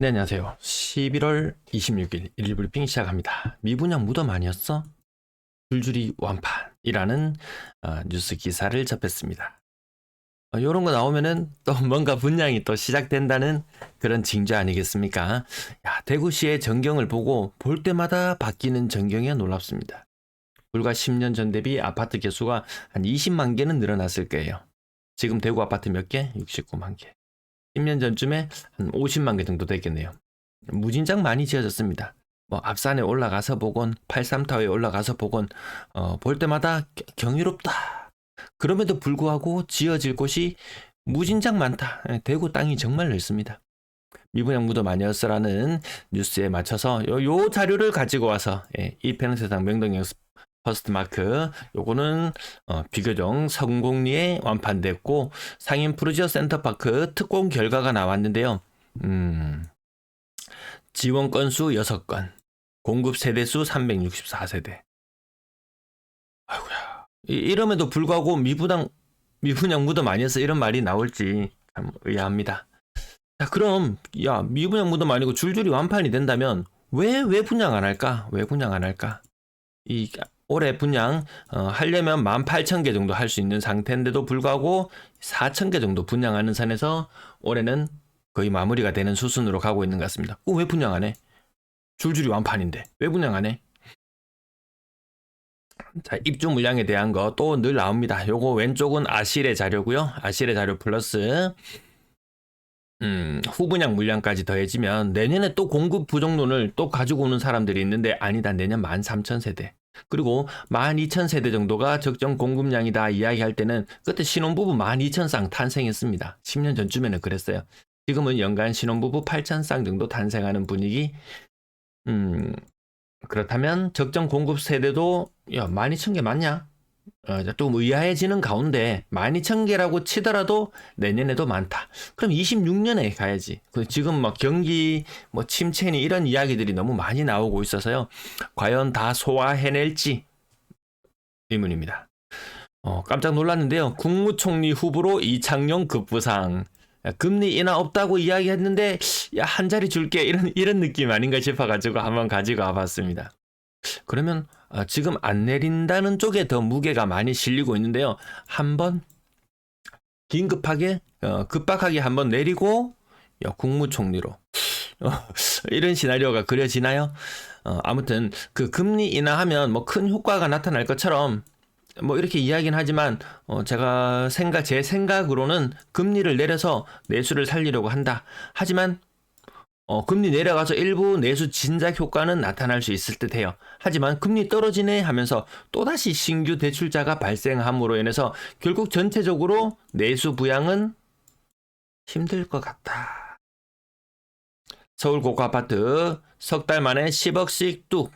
네, 안녕하세요. 11월 26일 일일 브리핑 시작합니다. 미분양 무덤 아니었어? 줄줄이 완판이라는 뉴스 기사를 접했습니다. 이런 거 나오면은 또 뭔가 분양이 또 시작된다는 그런 징조 아니겠습니까? 야, 대구시의 전경을 보고 볼 때마다 바뀌는 전경에 놀랍습니다. 불과 10년 전 대비 아파트 개수가 한 20만 개는 늘어났을 거예요. 지금 대구 아파트 몇 개? 69만 개. 10년 전쯤에 한 50만 개 정도 됐겠네요. 무진장 많이 지어졌습니다. 뭐 앞산에 올라가서 보건 83타워에 올라가서 보건 볼 때마다 경이롭다. 그럼에도 불구하고 지어질 곳이 무진장 많다. 대구 땅이 정말 넓습니다. 미분양 무덤 아니었어라는 뉴스에 맞춰서 요 자료를 가지고 와서 이 페는세상 명동역 퍼스트마크 요거는 비교적 성공리에 완판됐고 상인 푸르지오 센터파크 특공 결과가 나왔는데요. 지원 건수 6건, 공급 세대수 364세대. 아이고야. 이럼에도 불구하고 미분양 무덤 아니었어 이런 말이 나올지 참 의아합니다. 자, 그럼 야 미분양 무덤 아니고 줄줄이 완판이 된다면 왜 분양 안 할까? 왜 분양 안 할까? 이 올해 분양 하려면 18,000개 정도 할 수 있는 상태인데도 불구하고 4,000개 정도 분양하는 선에서 올해는 거의 마무리가 되는 수순으로 가고 있는 것 같습니다. 왜 분양 안 해? 줄줄이 완판인데 왜 분양 안 해? 자, 입주 물량에 대한 거 또 늘 나옵니다. 요거 왼쪽은 아실의 자료고요. 아실의 자료 플러스 후분양 물량까지 더해지면 내년에 또 공급 부족론을 또 가지고 오는 사람들이 있는데 아니다. 내년 13,000세대. 그리고 12,000세대 정도가 적정 공급량이다 이야기할 때는 그때 신혼부부 12,000쌍 탄생했습니다. 10년 전쯤에는 그랬어요. 지금은 연간 신혼부부 8,000쌍 정도 탄생하는 분위기. 그렇다면 적정 공급 세대도 12,000개 맞냐? 좀 의아해지는 가운데 12,000개라고 치더라도 내년에도 많다. 그럼 26년에 가야지. 지금 막 경기 침체니 이런 이야기들이 너무 많이 나오고 있어서요. 과연 다 소화해낼지 의문입니다. 깜짝 놀랐는데요. 국무총리 후보로 이창용 급부상. 금리 인하 없다고 이야기했는데 한 자리 줄게 이런 느낌 아닌가 싶어가지고 한번 가지고 와봤습니다. 그러면 지금 안 내린다는 쪽에 더 무게가 많이 실리고 있는데요. 한번 긴급하게 급박하게 한번 내리고 국무총리로 이런 시나리오가 그려지나요? 아무튼 그 금리 인하하면 큰 효과가 나타날 것처럼 이렇게 이야기는 하지만 제 생각으로는 금리를 내려서 내수를 살리려고 한다. 하지만 금리 내려가서 일부 내수 진작 효과는 나타날 수 있을 듯해요. 하지만 금리 떨어지네 하면서 또다시 신규 대출자가 발생함으로 인해서 결국 전체적으로 내수 부양은 힘들 것 같다. 서울 고가 아파트 석 달 만에 10억씩 뚝.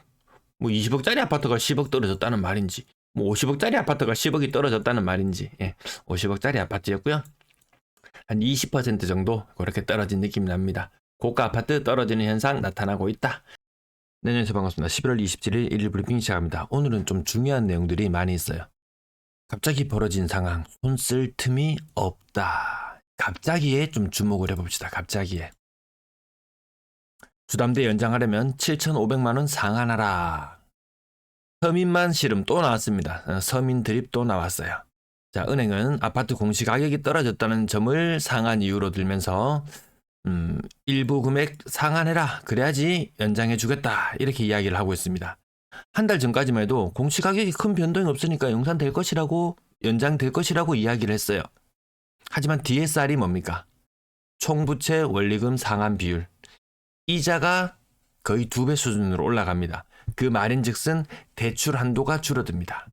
20억짜리 아파트가 10억 떨어졌다는 말인지 50억짜리 아파트가 10억이 떨어졌다는 말인지 50억짜리 아파트였고요. 한 20% 정도 그렇게 떨어진 느낌이 납니다. 고가 아파트 떨어지는 현상 나타나고 있다. 네, 안녕하세요. 반갑습니다. 11월 27일 일일 브리핑 시작합니다. 오늘은 좀 중요한 내용들이 많이 있어요. 갑자기 벌어진 상황, 손 쓸 틈이 없다. 갑자기에 좀 주목을 해봅시다. 갑자기에. 주담대 연장하려면 7,500만원 상한하라. 서민만 실음 또 나왔습니다. 서민 드립 또 나왔어요. 자, 은행은 아파트 공시가격이 떨어졌다는 점을 상한 이유로 들면서 일부 금액 상한해라. 그래야지 연장해 주겠다. 이렇게 이야기를 하고 있습니다. 한 달 전까지만 해도 공시가격이 큰 변동이 없으니까 용산될 것이라고 연장될 것이라고 이야기를 했어요. 하지만 DSR이 뭡니까? 총부채 원리금 상한 비율. 이자가 거의 2배 수준으로 올라갑니다. 그 말인즉슨 대출 한도가 줄어듭니다.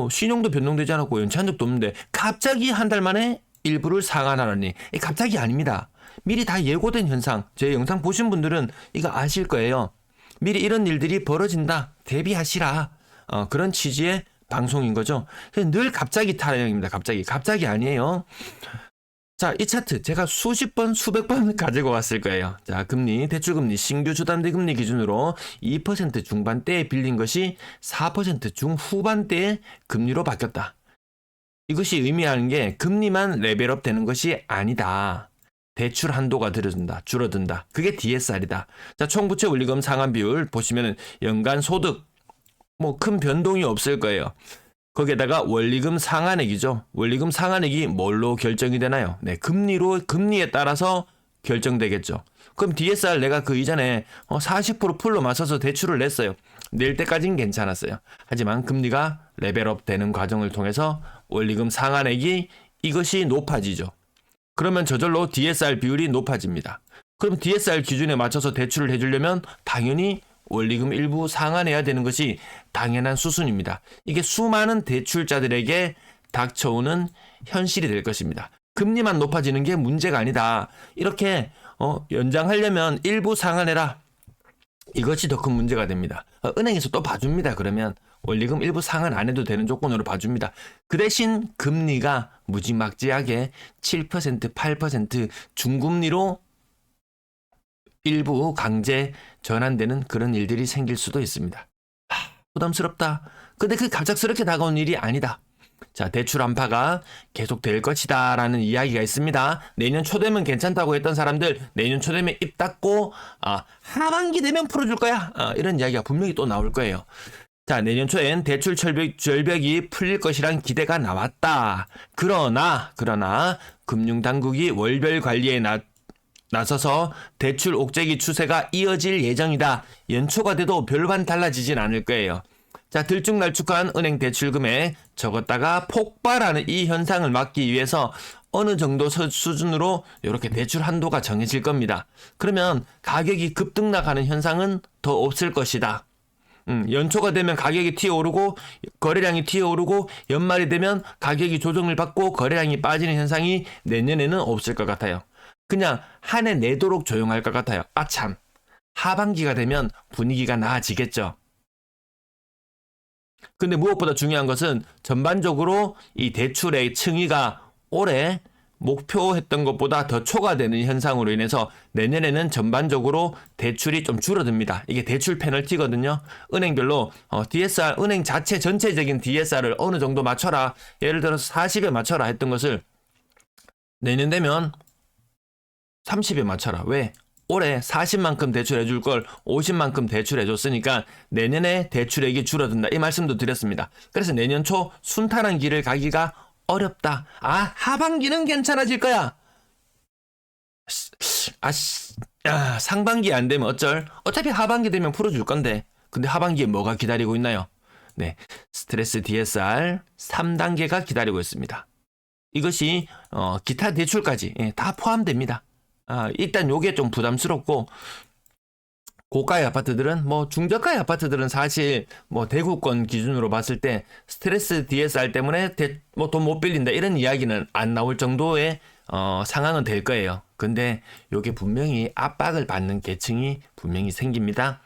신용도 변동되지 않았고 연체한 적도 없는데 갑자기 한 달 만에 일부를 상한하라니 갑자기 아닙니다. 미리 다 예고된 현상. 제 영상 보신 분들은 이거 아실 거예요. 미리 이런 일들이 벌어진다. 대비하시라. 그런 취지의 방송인 거죠. 늘 갑자기 타령입니다. 갑자기 아니에요. 자, 이 차트 제가 수십 번, 수백 번 가지고 왔을 거예요. 자, 금리, 대출금리, 신규 주담대 금리 기준으로 2% 중반대에 빌린 것이 4% 중후반대의 금리로 바뀌었다. 이것이 의미하는 게 금리만 레벨업 되는 것이 아니다. 대출 한도가 줄어든다. 그게 DSR이다. 자, 총부채 원리금 상환 비율 보시면은 연간 소득 뭐 큰 변동이 없을 거예요. 거기에다가 원리금 상환액이죠. 원리금 상환액이 뭘로 결정이 되나요? 네, 금리에 따라서 결정되겠죠. 그럼 DSR 내가 그 이전에 40% 풀로 맞춰서 대출을 냈어요. 낼 때까지는 괜찮았어요. 하지만 금리가 레벨업 되는 과정을 통해서 원리금 상환액이 이것이 높아지죠. 그러면 저절로 DSR 비율이 높아집니다. 그럼 DSR 기준에 맞춰서 대출을 해주려면 당연히 원리금 일부 상환해야 되는 것이 당연한 수순입니다. 이게 수많은 대출자들에게 닥쳐오는 현실이 될 것입니다. 금리만 높아지는 게 문제가 아니다. 이렇게 연장하려면 일부 상환해라. 이것이 더 큰 문제가 됩니다. 은행에서 또 봐줍니다. 그러면 원리금 일부 상환 안 해도 되는 조건으로 봐줍니다. 그 대신 금리가 무지막지하게 7%, 8% 중금리로 일부 강제 전환되는 그런 일들이 생길 수도 있습니다. 부담스럽다. 근데 그 갑작스럽게 다가온 일이 아니다. 자, 대출 안파가 계속될 것이다 라는 이야기가 있습니다. 내년 초 되면 괜찮다고 했던 사람들 내년 초 되면 입 닫고 하반기 되면 풀어줄 거야. 이런 이야기가 분명히 또 나올 거예요. 자, 내년 초엔 대출 절벽이 풀릴 것이란 기대가 나왔다. 그러나 금융당국이 월별 관리에 나서서 대출 옥죄기 추세가 이어질 예정이다. 연초가 돼도 별반 달라지진 않을 거예요. 자, 들쭉날쭉한 은행 대출금액 적었다가 폭발하는 이 현상을 막기 위해서 어느 정도 수준으로 이렇게 대출 한도가 정해질 겁니다. 그러면 가격이 급등락하는 현상은 더 없을 것이다. 연초가 되면 가격이 튀어오르고 거래량이 튀어오르고 연말이 되면 가격이 조정을 받고 거래량이 빠지는 현상이 내년에는 없을 것 같아요. 그냥 한 해 내도록 조용할 것 같아요. 참, 하반기가 되면 분위기가 나아지겠죠. 근데 무엇보다 중요한 것은 전반적으로 이 대출의 층위가 올해 목표했던 것보다 더 초과되는 현상으로 인해서 내년에는 전반적으로 대출이 좀 줄어듭니다. 이게 대출 페널티거든요. 은행별로 DSR, 은행 자체 전체적인 DSR을 어느 정도 맞춰라. 예를 들어서 40에 맞춰라 했던 것을 내년 되면 30에 맞춰라. 왜? 올해 40만큼 대출해 줄 걸 50만큼 대출해 줬으니까 내년에 대출액이 줄어든다. 이 말씀도 드렸습니다. 그래서 내년 초 순탄한 길을 가기가 어렵다. 하반기는 괜찮아질 거야. 상반기 안 되면 어차피 하반기 되면 풀어줄 건데. 근데 하반기에 뭐가 기다리고 있나요? 네, 스트레스 DSR 3단계가 기다리고 있습니다. 이것이 기타 대출까지 다 포함됩니다. 일단 요게 좀 부담스럽고 고가의 아파트들은 중저가의 아파트들은 사실 대구권 기준으로 봤을 때 스트레스 DSR 때문에 돈 못 빌린다 이런 이야기는 안 나올 정도의 상황은 될 거예요. 근데 요게 분명히 압박을 받는 계층이 분명히 생깁니다.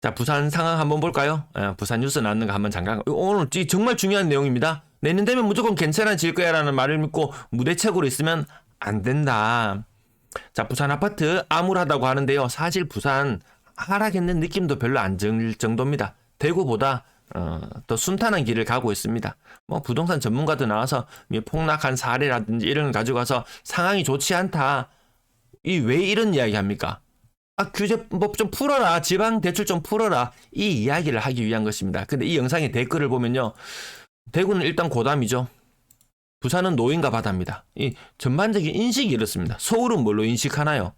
자, 부산 상황 한번 볼까요? 부산 뉴스 나왔는 거 한번 잠깐. 오늘 정말 중요한 내용입니다. 내년 되면 무조건 괜찮아질 거야 라는 말을 믿고 무대책으로 있으면 안 된다. 자, 부산 아파트 암울하다고 하는데요. 사실 부산 하락했는 느낌도 별로 안 들 정도입니다. 대구보다 더 순탄한 길을 가고 있습니다. 부동산 전문가도 나와서 폭락한 사례라든지 이런 걸 가지고 와서 상황이 좋지 않다. 왜 이런 이야기 합니까? 규제법 좀 풀어라. 지방 대출 좀 풀어라. 이 이야기를 하기 위한 것입니다. 근데 이 영상의 댓글을 보면요. 대구는 일단 고담이죠. 부산은 노인과 바다입니다. 이 전반적인 인식이 이렇습니다. 서울은 뭘로 인식하나요?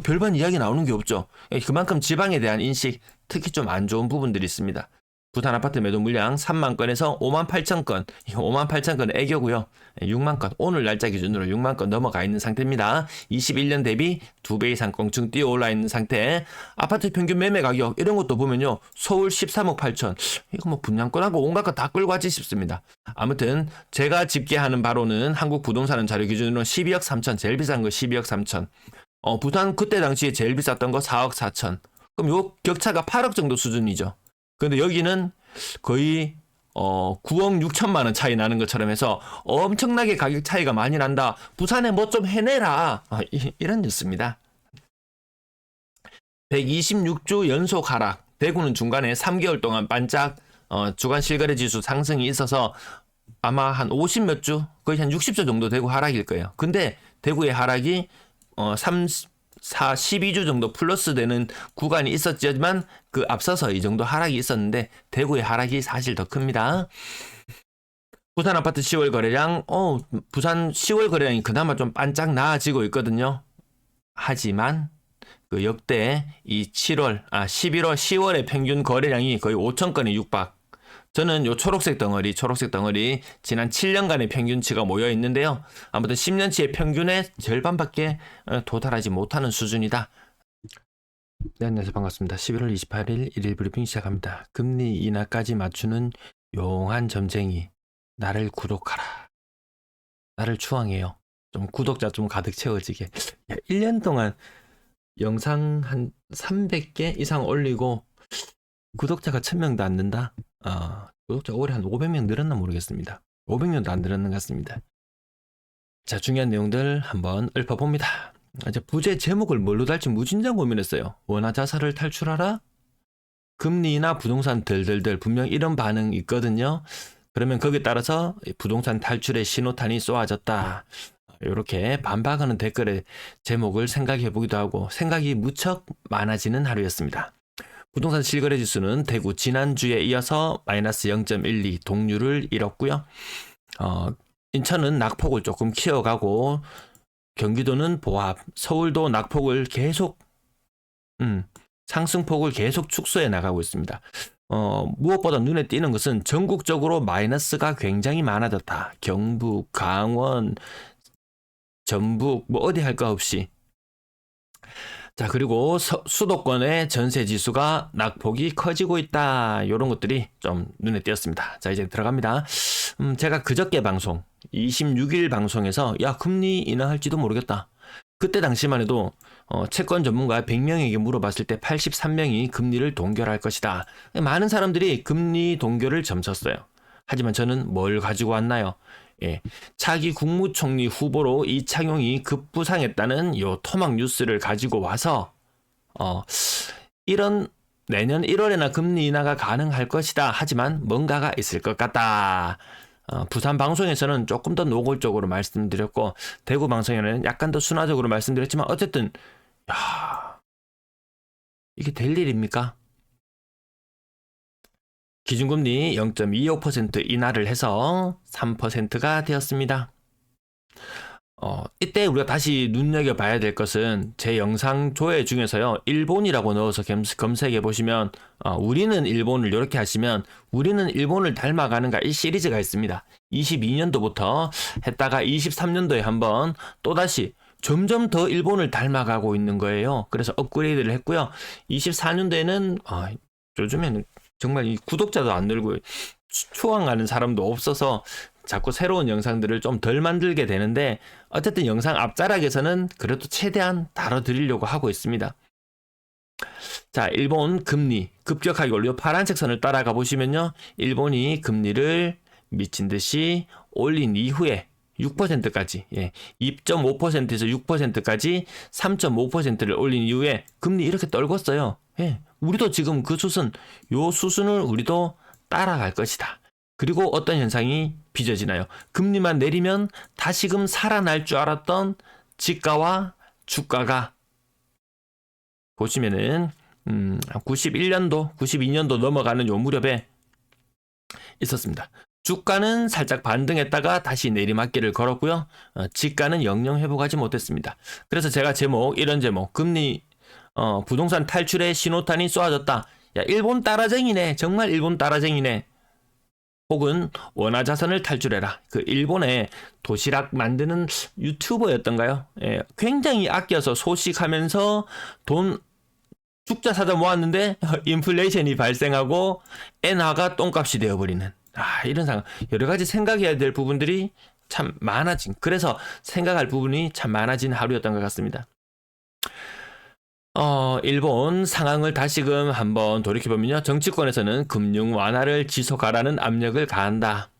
별반 이야기 나오는 게 없죠. 그만큼 지방에 대한 인식, 특히 좀 안 좋은 부분들이 있습니다. 부산 아파트 매도 물량 3만 건에서 5만 8천 건, 5만 8천 건 애교고요. 6만 건, 오늘 날짜 기준으로 6만 건 넘어가 있는 상태입니다. 21년 대비 2배 이상 껑충 뛰어올라 있는 상태. 아파트 평균 매매 가격 이런 것도 보면요. 서울 13억 8천, 이거 분양권하고 온갖 거 다 끌고 왔지 싶습니다. 아무튼 제가 집계하는 바로는 한국 부동산 자료 기준으로 12억 3천, 제일 비싼 거 12억 3천. 부산 그때 당시에 제일 비쌌던 거 4억 4천. 그럼 요 격차가 8억 정도 수준이죠. 근데 여기는 거의 9억 6천만 원 차이 나는 것처럼 해서 엄청나게 가격 차이가 많이 난다. 부산에 뭐 좀 해내라. 이런 뉴스입니다. 126주 연속 하락. 대구는 중간에 3개월 동안 반짝 주간 실거래 지수 상승이 있어서 아마 한 50몇 주, 거의 한 60주 정도 되고 하락일 거예요. 근데 대구의 하락이 12주 정도 플러스 되는 구간이 있었지만 그 앞서서 이 정도 하락이 있었는데 대구의 하락이 사실 더 큽니다. 부산 아파트 10월 거래량, 부산 10월 거래량이 그나마 좀 반짝 나아지고 있거든요. 하지만 그 역대 이 11월, 10월의 평균 거래량이 거의 5천 건에 육박. 저는 요 초록색 덩어리 지난 7년간의 평균치가 모여 있는데요. 아무튼 10년치의 평균의 절반밖에 도달하지 못하는 수준이다. 네, 안녕하세요. 반갑습니다. 11월 28일 1일 브리핑 시작합니다. 금리 인하까지 맞추는 용한 점쟁이. 나를 구독하라. 나를 추앙해요. 좀 구독자 좀 가득 채워지게. 1년 동안 영상 한 300개 이상 올리고 구독자가 1000명도 안 는다? 구독자 올해 한 500명 늘었나 모르겠습니다. 500명도 안 늘었는 것 같습니다. 자, 중요한 내용들 한번 읊어봅니다. 이제 부제 제목을 뭘로 달지 무진장 고민했어요. 원화자산을 탈출하라? 금리나 부동산 덜덜덜 분명 이런 반응 있거든요. 그러면 거기에 따라서 부동산 탈출의 신호탄이 쏘아졌다. 이렇게 반박하는 댓글의 제목을 생각해 보기도 하고 생각이 무척 많아지는 하루였습니다. 부동산 실거래 지수는 대구 지난주에 이어서 마이너스 0.12 동률을 잃었고요. 인천은 낙폭을 조금 키워가고 경기도는 보합, 서울도 낙폭을 계속 상승폭을 계속 축소해 나가고 있습니다. 무엇보다 눈에 띄는 것은 전국적으로 마이너스가 굉장히 많아졌다. 경북, 강원, 전북 뭐 어디 할 거 없이. 자, 그리고 수도권의 전세 지수가 낙폭이 커지고 있다. 이런 것들이 좀 눈에 띄었습니다. 자, 이제 들어갑니다. 제가 그저께 방송 26일 방송에서 금리 인하할지도 모르겠다. 그때 당시만 해도 채권 전문가 100명에게 물어봤을 때 83명이 금리를 동결할 것이다. 많은 사람들이 금리 동결을 점쳤어요. 하지만 저는 뭘 가지고 왔나요? 차기 국무총리 후보로 이창용이 급부상했다는 요 토막 뉴스를 가지고 와서 이런 내년 1월에나 금리 인하가 가능할 것이다. 하지만 뭔가가 있을 것 같다. 부산 방송에서는 조금 더 노골적으로 말씀드렸고 대구 방송에는 약간 더 순화적으로 말씀드렸지만 어쨌든 이게 될 일입니까? 기준금리 0.25% 인하를 해서 3%가 되었습니다. 이때 우리가 다시 눈여겨봐야 될 것은 제 영상 조회 중에서요. 일본이라고 넣어서 검색해 보시면 우리는 일본을 이렇게 하시면 우리는 일본을 닮아가는가 이 시리즈가 있습니다. 22년도부터 했다가 23년도에 한번 또다시 점점 더 일본을 닮아가고 있는 거예요. 그래서 업그레이드를 했고요. 24년도에는 요즘에는 정말 이 구독자도 안 늘고 추앙하는 사람도 없어서 자꾸 새로운 영상들을 좀 덜 만들게 되는데 어쨌든 영상 앞자락에서는 그래도 최대한 다뤄드리려고 하고 있습니다. 자, 일본 금리 급격하게 올려 파란색 선을 따라가 보시면요. 일본이 금리를 미친 듯이 올린 이후에 6%까지 2.5%에서 6%까지 3.5%를 올린 이후에 금리 이렇게 떨궜어요. 우리도 지금 그 요 수순을 우리도 따라갈 것이다. 그리고 어떤 현상이 빚어지나요? 금리만 내리면 다시금 살아날 줄 알았던 지가와 주가가 보시면은 91년도, 92년도 넘어가는 요 무렵에 있었습니다. 주가는 살짝 반등했다가 다시 내리막길을 걸었고요. 지가는 영영 회복하지 못했습니다. 그래서 제가 이런 제목, 금리 부동산 탈출의 신호탄이 쏘아졌다. 일본 따라쟁이네. 정말 일본 따라쟁이네. 혹은 원화자산을 탈출해라. 그 일본의 도시락 만드는 유튜버였던가요? 굉장히 아껴서 소식하면서 돈 죽자 사자 모았는데 인플레이션이 발생하고 엔화가 똥값이 되어버리는 이런 상황. 여러 가지 생각해야 될 부분들이 참 많아진, 그래서 생각할 부분이 참 많아진 하루였던 것 같습니다. 일본 상황을 다시금 한번 돌이켜보면요. 정치권에서는 금융 완화를 지속하라는 압력을 가한다.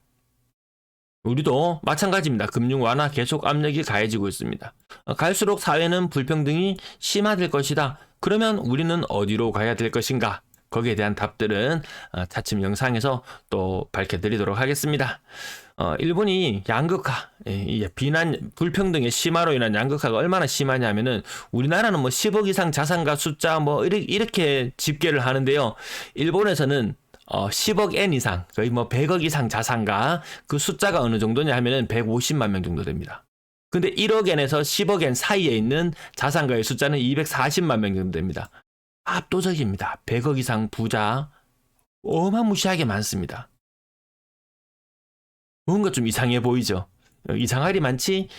우리도 마찬가지입니다. 금융 완화 계속 압력이 가해지고 있습니다. 갈수록 사회는 불평등이 심화될 것이다. 그러면 우리는 어디로 가야 될 것인가? 거기에 대한 답들은 차츰 영상에서 또 밝혀드리도록 하겠습니다. 일본이 양극화, 이 비난, 불평등의 심화로 인한 양극화가 얼마나 심하냐면은 우리나라는 뭐 10억 이상 자산가 숫자 뭐 이렇게 집계를 하는데요. 일본에서는 10억 엔 이상, 거의 뭐 100억 이상 자산가 그 숫자가 어느 정도냐 하면은 150만 명 정도 됩니다. 근데 1억 엔에서 10억 엔 사이에 있는 자산가의 숫자는 240만 명 정도 됩니다. 압도적입니다. 100억 이상 부자 어마무시하게 많습니다. 뭔가 좀 이상해 보이죠. 이상할이 많지.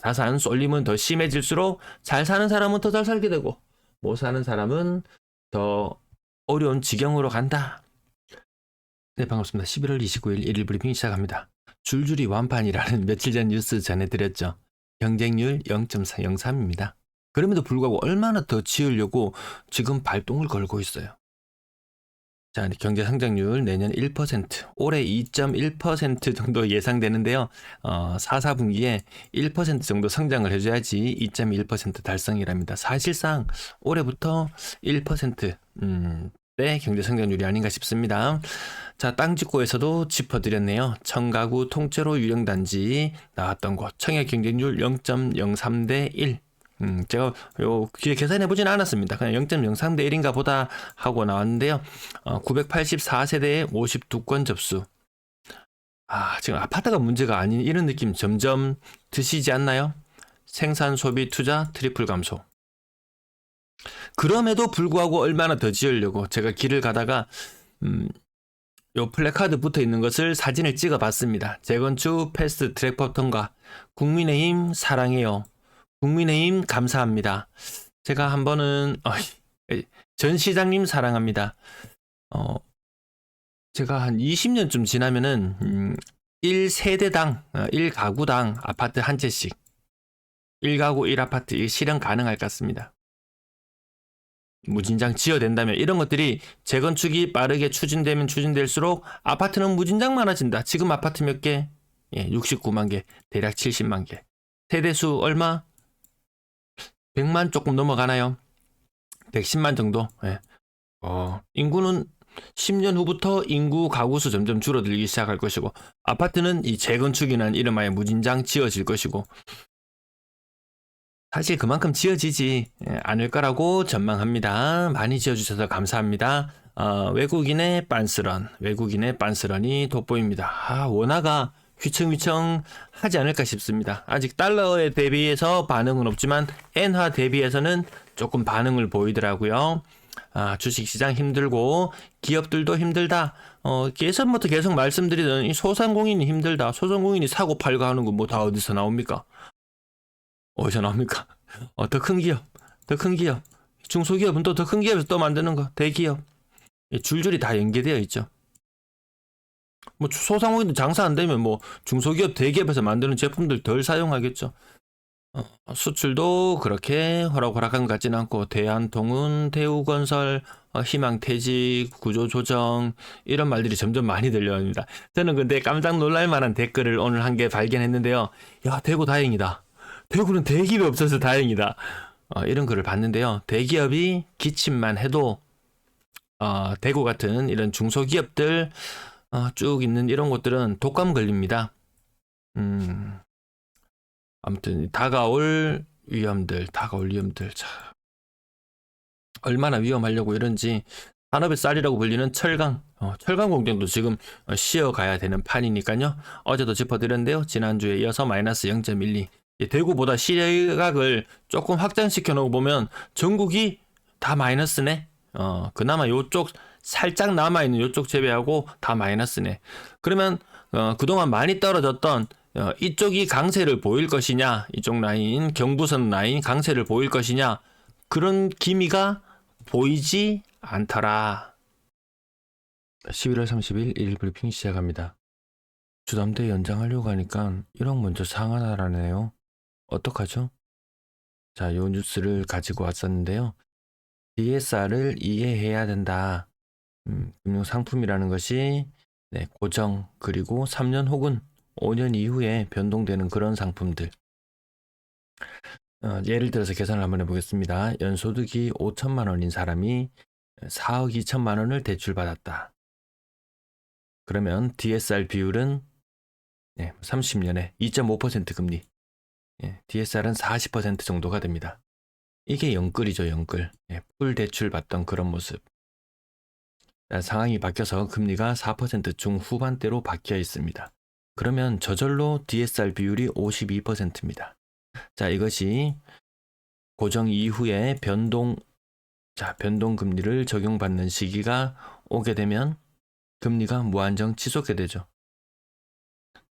자산 쏠림은 더 심해질수록 잘 사는 사람은 더 잘 살게 되고 못 사는 사람은 더 어려운 지경으로 간다. 네, 반갑습니다. 11월 29일 1일 브리핑 시작합니다. 줄줄이 완판이라는 며칠 전 뉴스 전해드렸죠. 경쟁률 0.03입니다. 그럼에도 불구하고 얼마나 더 지으려고 지금 발동을 걸고 있어요. 자, 경제 성장률 내년 1%, 올해 2.1% 정도 예상되는데요. 4, 4분기에 1% 정도 성장을 해줘야지 2.1% 달성이랍니다. 사실상 올해부터 1%, 대 경제 성장률이 아닌가 싶습니다. 자, 땅짓고에서도 짚어드렸네요. 청가구 통째로 유령단지 나왔던 곳, 청약 경쟁률 0.03 대 1. 제가 뒤에 계산해보진 않았습니다. 그냥 0.03 대 1인가 보다 하고 나왔는데요. 984세대에 52건 접수. 지금 아파트가 문제가 아닌 이런 느낌 점점 드시지 않나요? 생산, 소비, 투자 트리플 감소. 그럼에도 불구하고 얼마나 더 지으려고 제가 길을 가다가 요 플래카드 붙어 있는 것을 사진을 찍어 봤습니다. 재건축 패스트 트랙법 통과. 국민의힘 사랑해요. 국민의힘 감사합니다. 제가 한 번은 전 시장님 사랑합니다. 제가 한 20년쯤 지나면은 1세대당 1가구당 아파트 한 채씩 1가구 1아파트 실현 가능할 것 같습니다. 무진장 지어낸다면 이런 것들이 재건축이 빠르게 추진되면 추진될수록 아파트는 무진장 많아진다. 지금 아파트 몇 개? 69만 개, 대략 70만 개. 세대수 얼마? 100만 조금 넘어가나요? 110만 정도? 인구는 10년 후부터 인구 가구수 점점 줄어들기 시작할 것이고 아파트는 이 재건축이란 이름하에 무진장 지어질 것이고 사실 그만큼 지어지지 않을 거라고 전망합니다. 많이 지어주셔서 감사합니다. 외국인의 빤스런이 돋보입니다. 원화가 휘청휘청 하지 않을까 싶습니다. 아직 달러에 대비해서 반응은 없지만 엔화 대비해서는 조금 반응을 보이더라고요. 주식시장 힘들고 기업들도 힘들다. 예전부터 계속 말씀드리던 이 소상공인이 힘들다. 소상공인이 사고 팔고 하는 거 뭐 다 어디서 나옵니까? 어디서 나옵니까? 더 큰 기업, 중소기업은 또 더 큰 기업에서 또 만드는 거, 대기업. 줄줄이 다 연계되어 있죠. 뭐 소상공인도 장사 안 되면 뭐 중소기업, 대기업에서 만드는 제품들 덜 사용하겠죠. 수출도 그렇게 호락호락한 것 같지는 않고 대한통운, 대우건설, 희망퇴직, 구조조정 이런 말들이 점점 많이 들려옵니다. 저는 근데 깜짝 놀랄 만한 댓글을 오늘 한 개 발견했는데요. 야, 대구 다행이다. 대구는 대기업이 없어서 다행이다. 이런 글을 봤는데요. 대기업이 기침만 해도 대구 같은 이런 중소기업들 쭉 있는 이런 곳들은 독감 걸립니다. 아무튼 다가올 위험들 자, 얼마나 위험하려고 이런지. 산업의 쌀이라고 불리는 철강 공장도 지금 쉬어가야 되는 판이니까요. 어제도 짚어드렸는데요. 지난주에 이어서 마이너스 0.12. 대구보다 시력을 조금 확장시켜 놓고 보면 전국이 다 마이너스네. 그나마 요쪽 살짝 남아있는 요쪽 제외하고 다 마이너스네. 그러면 그동안 많이 떨어졌던 이쪽이 강세를 보일 것이냐, 이쪽 라인 경부선 라인 강세를 보일 것이냐, 그런 기미가 보이지 않더라. 11월 30일 1일 브리핑 시작합니다. 주담대 연장하려고 하니까 1억 먼저 상한하라네요. 어떡하죠? 자, 요 뉴스를 가지고 왔었는데요. DSR을 이해해야 된다. 금융상품이라는 것이 고정 그리고 3년 혹은 5년 이후에 변동되는 그런 상품들. 예를 들어서 계산을 한번 해보겠습니다. 연소득이 5천만 원인 사람이 4억 2천만 원을 대출받았다. 그러면 DSR 비율은 네, 30년에 2.5% 금리. DSR은 40% 정도가 됩니다. 이게 영끌이죠, 영끌. 풀 대출 받던 그런 모습. 상황이 바뀌어서 금리가 4% 중후반대로 바뀌어 있습니다. 그러면 저절로 DSR 비율이 52%입니다. 자, 이것이 고정 이후에 변동 금리를 적용받는 시기가 오게 되면 금리가 무한정 지속이 되죠.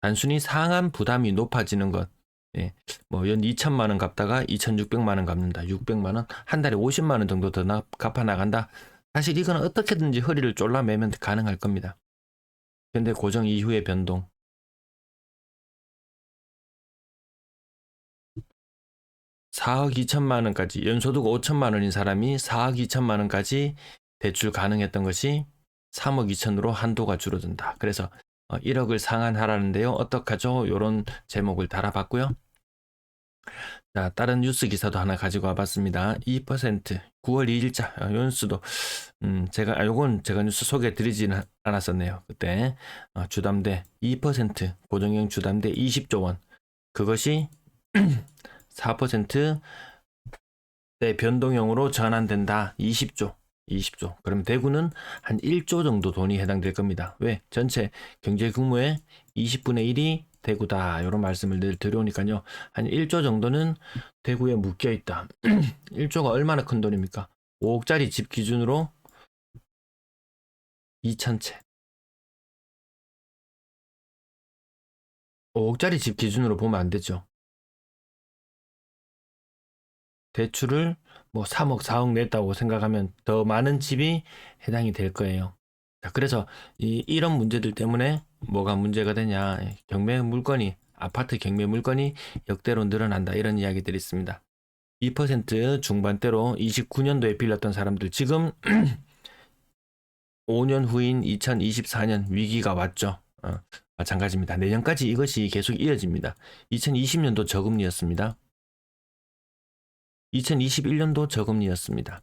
단순히 상한 부담이 높아지는 것, 연 2천만 원 갚다가 2,600만 원 갚는다. 600만 원, 한 달에 50만 원 정도 더 갚아 나간다. 사실 이거는 어떻게든지 허리를 졸라매면 가능할 겁니다. 근데 고정 이후의 변동, 4억 2천만 원까지, 연소득 5천만 원인 사람이 4억 2천만 원까지 대출 가능했던 것이 3억 2천으로 한도가 줄어든다. 그래서 1억을 상한하라는데요. 어떡하죠? 이런 제목을 달아봤고요. 자, 다른 뉴스 기사도 하나 가지고 와봤습니다. 2% 9월 2일자 연수도 요건 제가 뉴스 소개해 드리지는 않았었네요. 그때 주담대 2% 고정형 주담대 20조 원, 그것이 4%대 변동형으로 전환된다. 20조. 그럼 대구는 한 1조 정도 돈이 해당될 겁니다. 왜? 전체 경제 규모의 20분의 1이 대구다. 이런 말씀을 늘 드려오니까요. 한 1조 정도는 대구에 묶여 있다. 1조가 얼마나 큰 돈입니까? 5억짜리 집 기준으로 2,000채. 5억짜리 집 기준으로 보면 안 되죠. 대출을 뭐 3억, 4억 냈다고 생각하면 더 많은 집이 해당이 될 거예요. 자, 그래서 이런 문제들 때문에 뭐가 문제가 되냐. 아파트 경매 물건이 역대로 늘어난다. 이런 이야기들이 있습니다. 2% 중반대로 29년도에 빌렸던 사람들, 지금 5년 후인 2024년 위기가 왔죠. 마찬가지입니다. 내년까지 이것이 계속 이어집니다. 2020년도 저금리였습니다. 2021년도 저금리였습니다.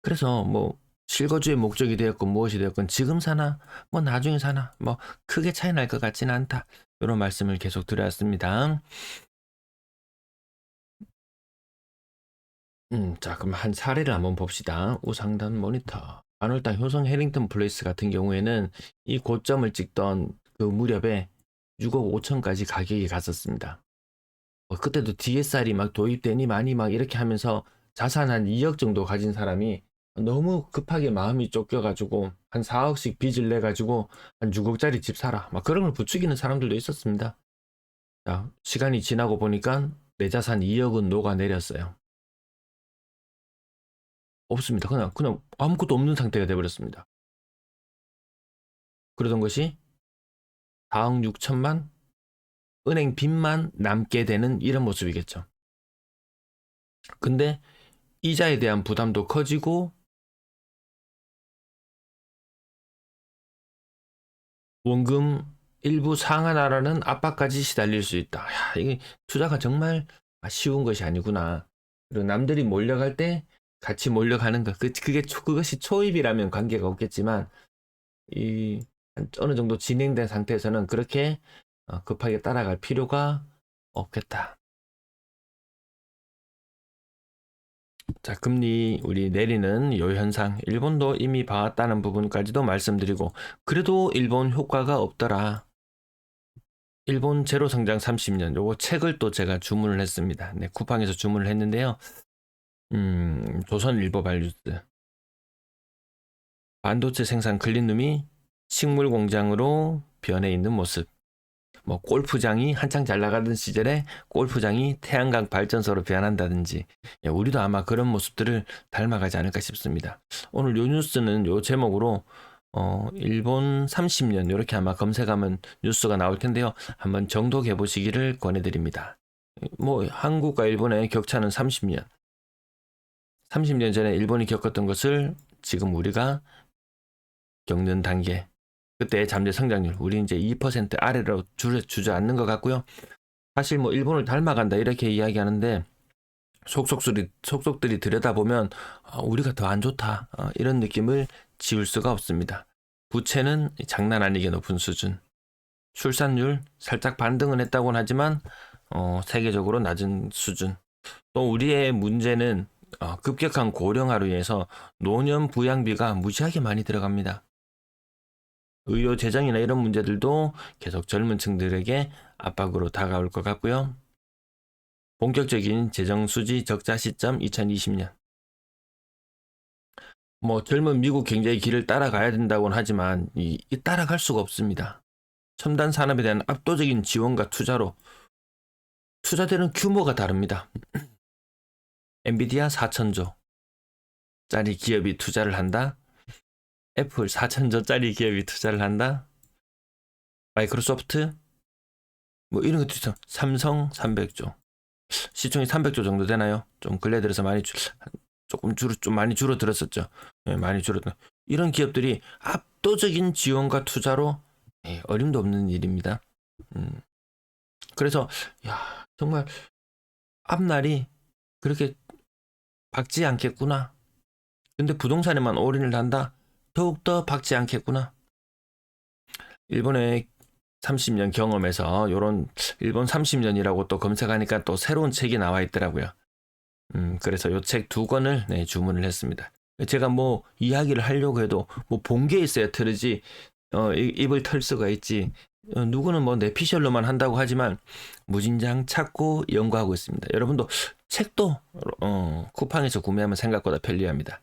그래서 뭐 실거주의 목적이 되었건 무엇이 되었건 지금 사나 뭐 나중에 사나 뭐 크게 차이 날 것 같지는 않다. 이런 말씀을 계속 드렸습니다. 자, 그럼 한 사례를 한번 봅시다. 우상단 모니터. 안월당 효성 해링턴 플레이스 같은 경우에는 이 고점을 찍던 그 무렵에 6억 5천까지 가격이 갔었습니다. 그때도 DSR이 막 도입되니 많이 막 이렇게 하면서 자산 한 2억 정도 가진 사람이 너무 급하게 마음이 쫓겨가지고 한 4억씩 빚을 내가지고 한 6억짜리 집 사라. 막 그런 걸 부추기는 사람들도 있었습니다. 자, 시간이 지나고 보니까 내 자산 2억은 녹아내렸어요. 없습니다. 그냥 아무것도 없는 상태가 돼버렸습니다. 그러던 것이 4억 6천만 은행 빚만 남게 되는 이런 모습이겠죠. 근데 이자에 대한 부담도 커지고 원금 일부 상환하라는 압박까지 시달릴 수 있다. 야, 이게 투자가 정말 쉬운 것이 아니구나. 그리고 남들이 몰려갈 때 같이 몰려가는 것, 그것이 초입이라면 관계가 없겠지만 어느 정도 진행된 상태에서는 그렇게 급하게 따라갈 필요가 없겠다. 자, 금리 우리 내리는 요 현상, 일본도 이미 봐왔다는 부분까지도 말씀드리고, 그래도 일본 효과가 없더라. 일본 제로 성장 30년, 요거 책을 또 제가 주문을 했습니다. 네, 쿠팡에서 주문을 했는데요. 조선일보 발뉴스. 반도체 생산 클린룸이 식물 공장으로 변해 있는 모습. 뭐 골프장이 한창 잘 나가던 시절에 골프장이 태양광 발전소로 변한다든지, 우리도 아마 그런 모습들을 닮아가지 않을까 싶습니다. 오늘 요 뉴스는 요 제목으로 일본 30년 이렇게 아마 검색하면 뉴스가 나올 텐데요. 한번 정독해 보시기를 권해드립니다. 뭐 한국과 일본의 격차는 30년. 30년 전에 일본이 겪었던 것을 지금 우리가 겪는 단계. 그때 잠재 성장률, 우리 이제 2% 아래로 주저앉는 것 같고요. 사실 뭐 일본을 닮아간다 이렇게 이야기하는데 속속들이 들여다보면 우리가 더 안 좋다 이런 느낌을 지울 수가 없습니다. 부채는 장난 아니게 높은 수준. 출산율 살짝 반등은 했다고는 하지만 세계적으로 낮은 수준. 또 우리의 문제는 급격한 고령화로 인해서 노년 부양비가 무지하게 많이 들어갑니다. 의료 재정이나 이런 문제들도 계속 젊은 층들에게 압박으로 다가올 것 같고요. 본격적인 재정 수지 적자 시점 2020년. 뭐 젊은 미국 경제의 길을 따라가야 된다고는 하지만 따라갈 수가 없습니다. 첨단 산업에 대한 압도적인 지원과 투자로 투자되는 규모가 다릅니다. 엔비디아 4천조 짜리 기업이 투자를 한다. 애플 4천조짜리 기업이 투자를 한다. 마이크로소프트 뭐 이런 것도 있어. 삼성 300조. 시총이 300조 정도 되나요? 좀 근래 들어서 좀 많이 줄어들었었죠. 네, 많이 줄어들. 이런 기업들이 압도적인 지원과 투자로 어림도 없는 일입니다. 그래서 정말 앞날이 그렇게 밝지 않겠구나. 근데 부동산에만 올인을 한다. 더욱더 밝지 않겠구나. 일본의 30년 경험에서 요런 일본 30년이라고 또 검색하니까 또 새로운 책이 나와 있더라고요. 그래서 요 책 2권을 주문을 했습니다. 제가 뭐 이야기를 하려고 해도 뭐 본 게 있어야 틀지 입을 털 수가 있지. 누구는 뭐 내피셜로만 한다고 하지만 무진장 찾고 연구하고 있습니다. 여러분도 책도 쿠팡에서 구매하면 생각보다 편리합니다.